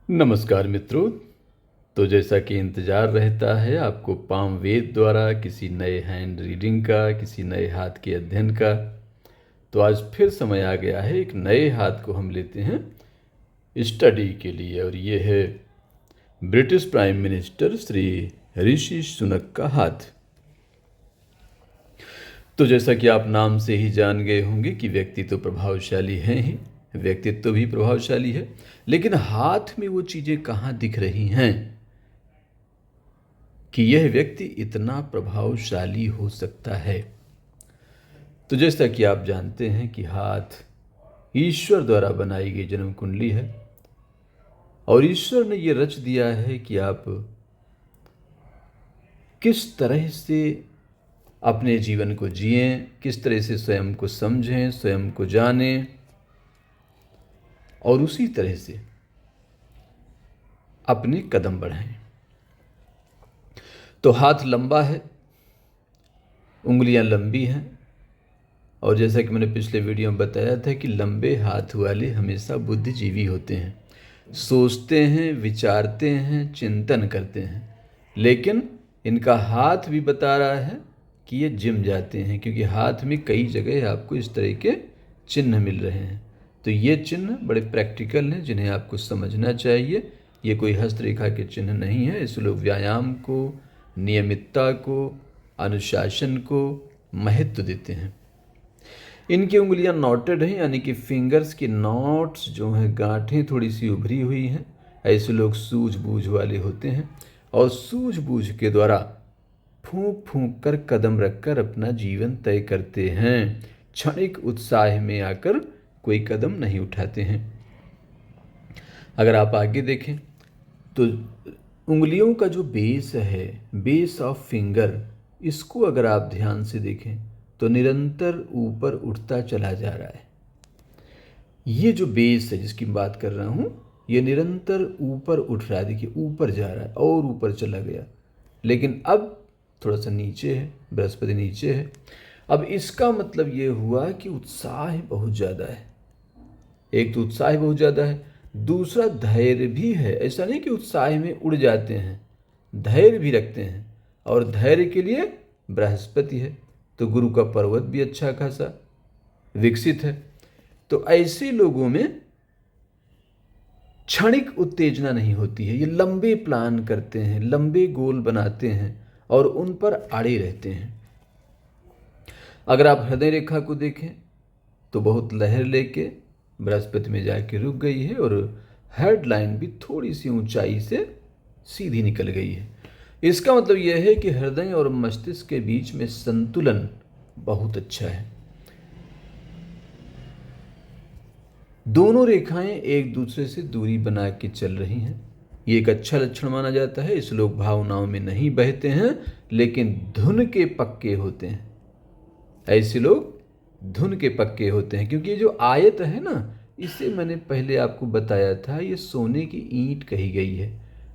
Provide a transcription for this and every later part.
नमस्कार मित्रों। तो जैसा कि इंतज़ार रहता है आपको पाम वेद द्वारा किसी नए हैंड रीडिंग का, किसी नए हाथ के अध्ययन का, तो आज फिर समय आ गया है। एक नए हाथ को हम लेते हैं स्टडी के लिए, और ये है British prime minister Shri Rishi Sunak का हाथ। तो जैसा कि आप नाम से ही जान गए होंगे कि व्यक्ति तो प्रभावशाली हैं ही, व्यक्तित्व भी प्रभावशाली है, लेकिन हाथ में वो चीज़ें कहाँ दिख रही हैं कि यह व्यक्ति इतना प्रभावशाली हो सकता है। तो जैसा कि आप जानते हैं कि हाथ ईश्वर द्वारा बनाई गई जन्म कुंडली है, और ईश्वर ने ये रच दिया है कि आप किस तरह से अपने जीवन को जिएं, किस तरह से स्वयं को समझें, स्वयं को जानें, और उसी तरह से अपने कदम बढ़ाएं। तो हाथ लंबा है, उंगलियां लंबी हैं, और जैसा कि मैंने पिछले वीडियो में बताया था कि लंबे हाथ वाले हमेशा बुद्धिजीवी होते हैं, सोचते हैं, विचारते हैं, चिंतन करते हैं। लेकिन इनका हाथ भी बता रहा है कि ये जिम जाते हैं, क्योंकि हाथ में कई जगह आपको इस तरह के चिन्ह मिल रहे हैं। तो ये चिन्ह बड़े प्रैक्टिकल हैं, जिन्हें आपको समझना चाहिए। ये कोई हस्तरेखा के चिन्ह नहीं है। इस लोग व्यायाम को, नियमितता को, अनुशासन को महत्व देते हैं। इनकी उंगलियां नॉटेड हैं, यानी कि फिंगर्स की नॉट्स जो हैं, गांठें थोड़ी सी उभरी हुई हैं। ऐसे लोग सूझबूझ वाले होते हैं, और सूझबूझ के द्वारा फूंक फूंक कर, कदम रखकर अपना जीवन तय करते हैं। क्षणिक उत्साह में आकर कोई कदम नहीं उठाते हैं। अगर आप आगे देखें तो उंगलियों का जो बेस है, बेस ऑफ फिंगर, इसको अगर आप ध्यान से देखें तो निरंतर ऊपर उठता चला जा रहा है। ये जो बेस है जिसकी बात कर रहा हूँ, ये निरंतर ऊपर उठ रहा है। देखिए, ऊपर जा रहा है और ऊपर चला गया, लेकिन अब थोड़ा सा नीचे है, बृहस्पति नीचे है। अब इसका मतलब ये हुआ कि उत्साह बहुत ज़्यादा है। एक तो उत्साह बहुत ज़्यादा है, दूसरा धैर्य भी है। ऐसा नहीं कि उत्साह में उड़ जाते हैं, धैर्य भी रखते हैं, और धैर्य के लिए बृहस्पति है, तो गुरु का पर्वत भी अच्छा खासा विकसित है। तो ऐसे लोगों में क्षणिक उत्तेजना नहीं होती है। ये लंबे प्लान करते हैं, लंबे गोल बनाते हैं, और उन पर अड़े रहते हैं। अगर आप हृदय रेखा को देखें तो बहुत लहर लेके बृहस्पति में जाके रुक गई है, और हेड लाइन भी थोड़ी सी ऊंचाई से सीधी निकल गई है। इसका मतलब यह है कि हृदय और मस्तिष्क के बीच में संतुलन बहुत अच्छा है। दोनों रेखाएं एक दूसरे से दूरी बना के चल रही हैं। ये एक अच्छा लक्षण माना जाता है। इस लोग भावनाओं में नहीं बहते हैं, लेकिन धुन के पक्के होते हैं। ऐसे लोग धुन के पक्के होते हैं, क्योंकि ये जो आयत है ना, इसे मैंने पहले आपको बताया था, ये सोने की ईंट कही गई है।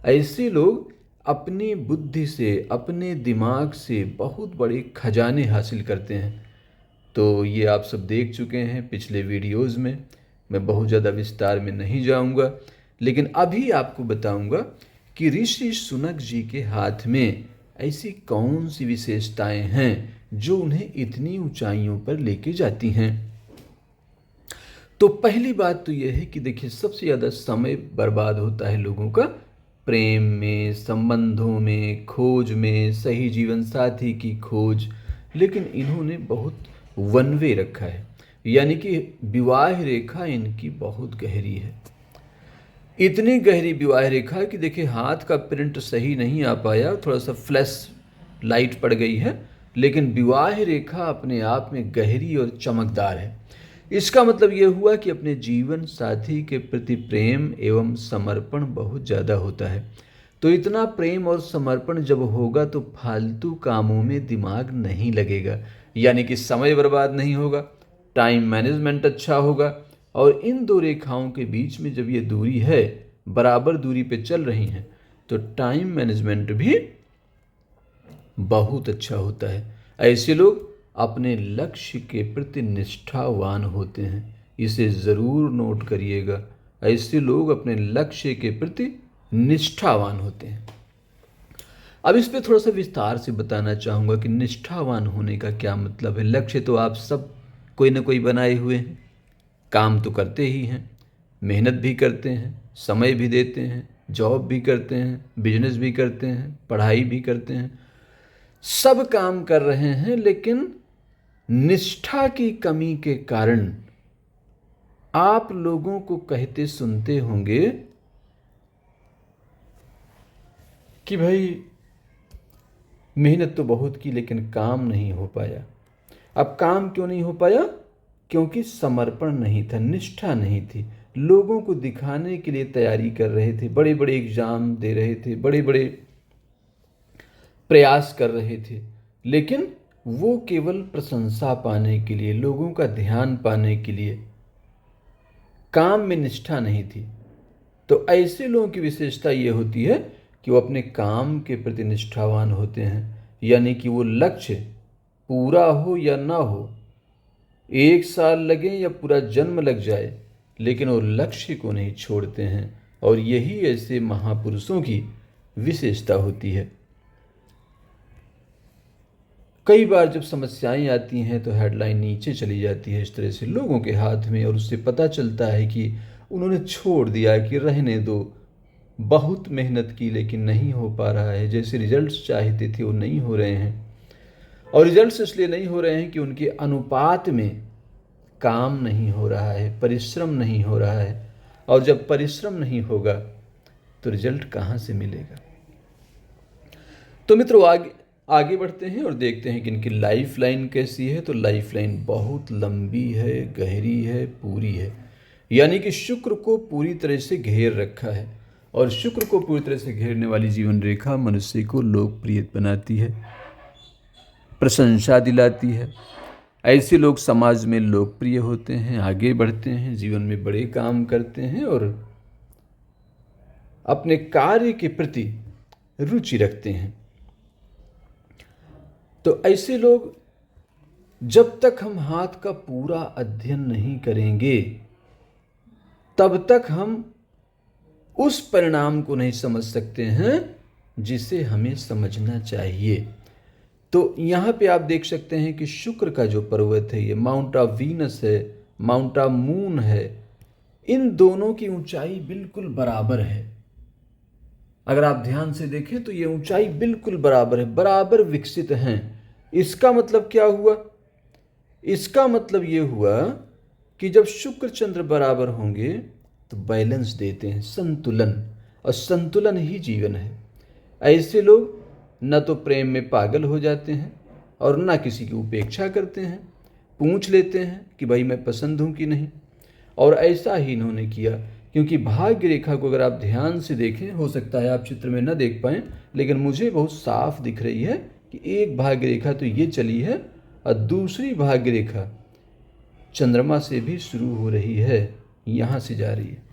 ऐसे लोग अपनी बुद्धि से, अपने दिमाग से बहुत बड़े खजाने हासिल करते हैं। तो ये आप सब देख चुके हैं पिछले वीडियोज़ में, मैं बहुत ज़्यादा विस्तार में नहीं जाऊंगा, लेकिन अभी आपको बताऊंगा कि ऋषि सुनक जी के हाथ में ऐसी कौन सी विशेषताएं हैं जो उन्हें इतनी ऊंचाइयों पर लेके जाती हैं। तो पहली बात तो यह है कि देखिए, सबसे ज़्यादा समय बर्बाद होता है लोगों का प्रेम में, संबंधों में, खोज में, सही जीवन साथी की खोज। लेकिन इन्होंने बहुत वन वे रखा है, यानी कि विवाह रेखा इनकी बहुत गहरी है। इतनी गहरी विवाह रेखा कि देखिए, हाथ का प्रिंट सही नहीं आ पाया, थोड़ा सा फ्लैश लाइट पड़ गई है, लेकिन विवाह रेखा अपने आप में गहरी और चमकदार है। इसका मतलब यह हुआ कि अपने जीवन साथी के प्रति प्रेम एवं समर्पण बहुत ज़्यादा होता है। तो इतना प्रेम और समर्पण जब होगा तो फालतू कामों में दिमाग नहीं लगेगा, यानी कि समय बर्बाद नहीं होगा, टाइम मैनेजमेंट अच्छा होगा। और इन दो रेखाओं के बीच में जब ये दूरी है, बराबर दूरी पे चल रही हैं, तो टाइम मैनेजमेंट भी बहुत अच्छा होता है। ऐसे लोग अपने लक्ष्य के प्रति निष्ठावान होते हैं। इसे ज़रूर नोट करिएगा। ऐसे लोग अपने लक्ष्य के प्रति निष्ठावान होते हैं। अब इस पे थोड़ा सा विस्तार से बताना चाहूँगा कि निष्ठावान होने का क्या मतलब है। लक्ष्य तो आप सब कोई ना कोई बनाए हुए हैं, काम तो करते ही हैं, मेहनत भी करते हैं, समय भी देते हैं, जॉब भी करते हैं, बिजनेस भी करते हैं, पढ़ाई भी करते हैं, सब काम कर रहे हैं, लेकिन निष्ठा की कमी के कारण आप लोगों को कहते सुनते होंगे कि भाई मेहनत तो बहुत की लेकिन काम नहीं हो पाया। अब काम क्यों नहीं हो पाया? क्योंकि समर्पण नहीं था, निष्ठा नहीं थी। लोगों को दिखाने के लिए तैयारी कर रहे थे, बड़े बड़े एग्जाम दे रहे थे, बड़े बड़े प्रयास कर रहे थे, लेकिन वो केवल प्रशंसा पाने के लिए, लोगों का ध्यान पाने के लिए, काम में निष्ठा नहीं थी। तो ऐसे लोगों की विशेषता ये होती है कि वो अपने काम के प्रति निष्ठावान होते हैं, यानी कि वो लक्ष्य पूरा हो या ना हो, 1 साल लगे या पूरा जन्म लग जाए, लेकिन वो लक्ष्य को नहीं छोड़ते हैं। और यही ऐसे महापुरुषों की विशेषता होती है। कई बार जब समस्याएं आती हैं तो हेडलाइन नीचे चली जाती है इस तरह से लोगों के हाथ में, और उससे पता चलता है कि उन्होंने छोड़ दिया, कि रहने दो, बहुत मेहनत की लेकिन नहीं हो पा रहा है, जैसे रिजल्ट्स चाहते थे वो नहीं हो रहे हैं। और रिजल्ट्स इसलिए नहीं हो रहे हैं कि उनके अनुपात में काम नहीं हो रहा है, परिश्रम नहीं हो रहा है। और जब परिश्रम नहीं होगा तो रिजल्ट कहाँ से मिलेगा? तो मित्रों, आगे बढ़ते हैं और देखते हैं कि इनकी लाइफ लाइन कैसी है। तो लाइफ लाइन बहुत लंबी है, गहरी है, पूरी है, यानी कि शुक्र को पूरी तरह से घेर रखा है। और शुक्र को पूरी तरह से घेरने वाली जीवन रेखा मनुष्य को लोकप्रिय बनाती है, प्रशंसा दिलाती है। ऐसे लोग समाज में लोकप्रिय होते हैं, आगे बढ़ते हैं, जीवन में बड़े काम करते हैं और अपने कार्य के प्रति रुचि रखते हैं। तो ऐसे लोग, जब तक हम हाथ का पूरा अध्ययन नहीं करेंगे तब तक हम उस परिणाम को नहीं समझ सकते हैं जिसे हमें समझना चाहिए। तो यहाँ पे आप देख सकते हैं कि शुक्र का जो पर्वत है, ये माउंट ऑफ वीनस है, माउंट ऑफ मून है, इन दोनों की ऊंचाई बिल्कुल बराबर है। अगर आप ध्यान से देखें तो ये ऊंचाई बिल्कुल बराबर है, बराबर विकसित हैं। इसका मतलब क्या हुआ? इसका मतलब ये हुआ कि जब शुक्र चंद्र बराबर होंगे तो बैलेंस देते हैं, संतुलन, और संतुलन ही जीवन है। ऐसे लोग न तो प्रेम में पागल हो जाते हैं और न किसी की उपेक्षा करते हैं, पूछ लेते हैं कि भाई मैं पसंद हूँ कि नहीं। और ऐसा ही इन्होंने किया, क्योंकि भाग्य रेखा को अगर आप ध्यान से देखें, हो सकता है आप चित्र में न देख पाएँ, लेकिन मुझे बहुत साफ दिख रही है कि एक भाग्य रेखा तो ये चली है और दूसरी भाग्य रेखा चंद्रमा से भी शुरू हो रही है, यहाँ से जा रही है।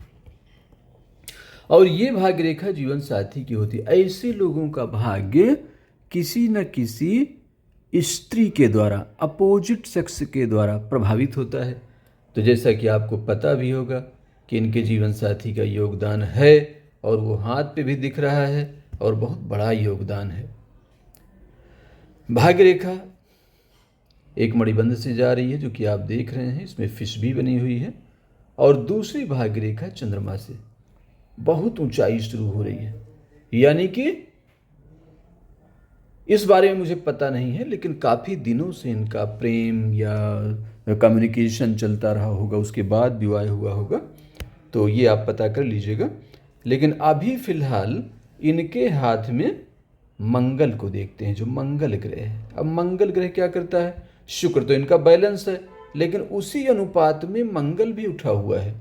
और ये भाग्य रेखा जीवन साथी की होती है। ऐसे लोगों का भाग्य किसी न किसी स्त्री के द्वारा, अपोजिट सेक्स के द्वारा प्रभावित होता है। तो जैसा कि आपको पता भी होगा कि इनके जीवन साथी का योगदान है, और वो हाथ पे भी दिख रहा है, और बहुत बड़ा योगदान है। भाग्य रेखा एक मणिबंध से जा रही है, जो कि आप देख रहे हैं, इसमें फिश भी बनी हुई है। और दूसरी भाग्य रेखा चंद्रमा से बहुत ऊंचाई शुरू हो रही है, यानी कि इस बारे में मुझे पता नहीं है, लेकिन काफ़ी दिनों से इनका प्रेम या कम्युनिकेशन चलता रहा होगा, उसके बाद विवाह हुआ होगा, तो ये आप पता कर लीजिएगा। लेकिन अभी फ़िलहाल इनके हाथ में मंगल को देखते हैं, जो मंगल ग्रह है। अब मंगल ग्रह क्या करता है? शुक्र तो इनका बैलेंस है, लेकिन उसी अनुपात में मंगल भी उठा हुआ है।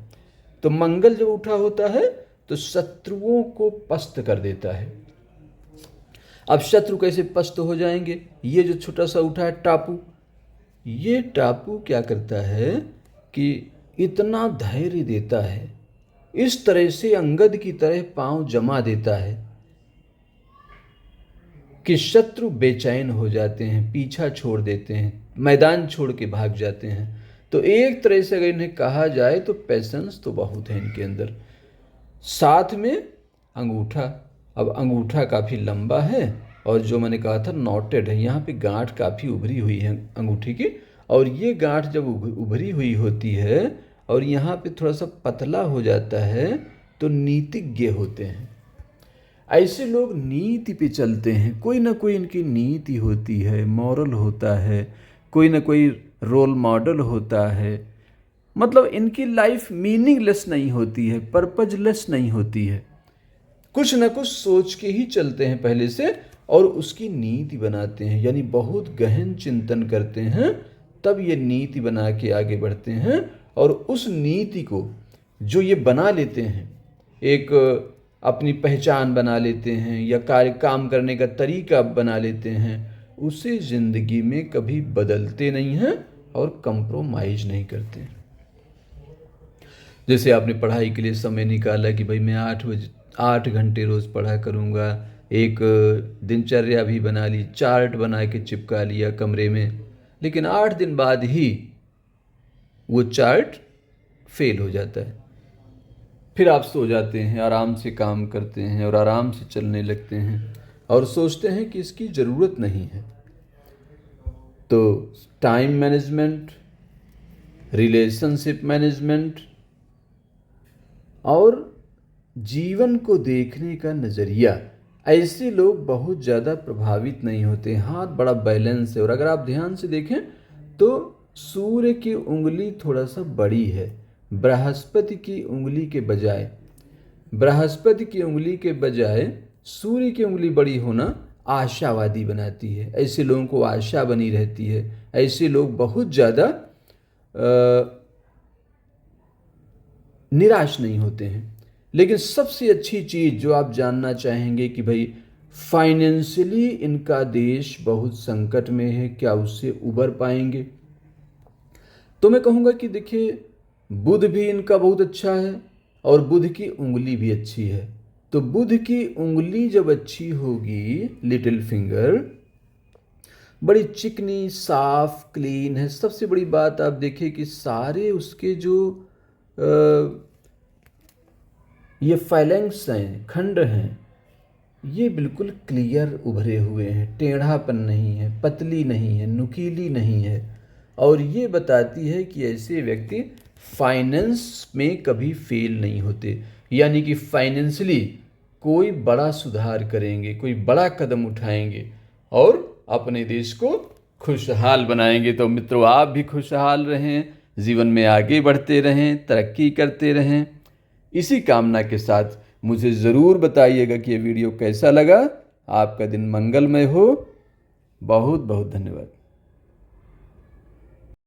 तो मंगल जब उठा होता है तो शत्रुओं को पस्त कर देता है। अब शत्रु कैसे पस्त हो जाएंगे? ये जो छोटा सा उठा है टापू, ये टापू क्या करता है कि इतना धैर्य देता है, इस तरह से अंगद की तरह पांव जमा देता है कि शत्रु बेचैन हो जाते हैं, पीछा छोड़ देते हैं, मैदान छोड़ के भाग जाते हैं। तो एक तरह से अगर इन्हें कहा जाए तो पेशेंस तो बहुत है इनके अंदर। साथ में अंगूठा, अब अंगूठा काफ़ी लंबा है और जो मैंने कहा था नॉटेड है, यहाँ पे गांठ काफ़ी उभरी हुई है अंगूठी की, और ये गांठ जब उभरी हुई होती है और यहाँ पे थोड़ा सा पतला हो जाता है तो नीतिज्ञ होते हैं। ऐसे लोग नीति पे चलते हैं, कोई ना कोई इनकी नीति होती है, मॉरल होता है, कोई ना कोई रोल मॉडल होता है। मतलब इनकी लाइफ मीनिंगलेस नहीं होती है, पर्पजलेस नहीं होती है, कुछ ना कुछ सोच के ही चलते हैं पहले से और उसकी नीति बनाते हैं, यानी बहुत गहन चिंतन करते हैं तब ये नीति बना के आगे बढ़ते हैं। और उस नीति को जो ये बना लेते हैं, एक अपनी पहचान बना लेते हैं या काम करने का तरीका बना लेते हैं, उसे ज़िंदगी में कभी बदलते नहीं हैं और कंप्रोमाइज़ नहीं करते। जैसे आपने पढ़ाई के लिए समय निकाला कि भाई मैं 8 घंटे रोज़ पढ़ा करूँगा, एक दिनचर्या भी बना ली, चार्ट बना के चिपका लिया कमरे में, लेकिन 8 दिन बाद ही वो चार्ट फेल हो जाता है। फिर आप सो जाते हैं, आराम से काम करते हैं और आराम से चलने लगते हैं और सोचते हैं कि इसकी ज़रूरत नहीं है। तो टाइम मैनेजमेंट, रिलेशनशिप मैनेजमेंट और जीवन को देखने का नज़रिया, ऐसे लोग बहुत ज़्यादा प्रभावित नहीं होते। हाथ बड़ा बैलेंस है। और अगर आप ध्यान से देखें तो सूर्य की उंगली थोड़ा सा बड़ी है बृहस्पति की उंगली के बजाय। बृहस्पति की उंगली के बजाय सूर्य की उंगली बड़ी होना आशावादी बनाती है। ऐसे लोगों को आशा बनी रहती है। ऐसे लोग बहुत ज़्यादा निराश नहीं होते हैं। लेकिन सबसे अच्छी चीज़ जो आप जानना चाहेंगे कि भाई फाइनेंशियली इनका देश बहुत संकट में है, क्या उससे उबर पाएंगे? तो मैं कहूँगा कि देखिए, बुध भी इनका बहुत अच्छा है और बुध की उंगली भी अच्छी है। तो बुध की उंगली जब अच्छी होगी, लिटिल फिंगर बड़ी चिकनी, साफ, क्लीन है। सबसे बड़ी बात आप देखिए कि सारे उसके जो ये फाइलेंक्स हैं, खंड हैं, ये बिल्कुल क्लियर उभरे हुए हैं, टेढ़ापन नहीं है, पतली नहीं है, नुकीली नहीं है। और ये बताती है कि ऐसे व्यक्ति फाइनेंस में कभी फेल नहीं होते, यानी कि फाइनेंशियली कोई बड़ा सुधार करेंगे, कोई बड़ा कदम उठाएंगे और अपने देश को खुशहाल बनाएंगे। तो मित्रों, आप भी खुशहाल रहें, जीवन में आगे बढ़ते रहें, तरक्की करते रहें। इसी कामना के साथ मुझे ज़रूर बताइएगा कि ये वीडियो कैसा लगा। आपका दिन मंगलमय हो। बहुत बहुत धन्यवाद।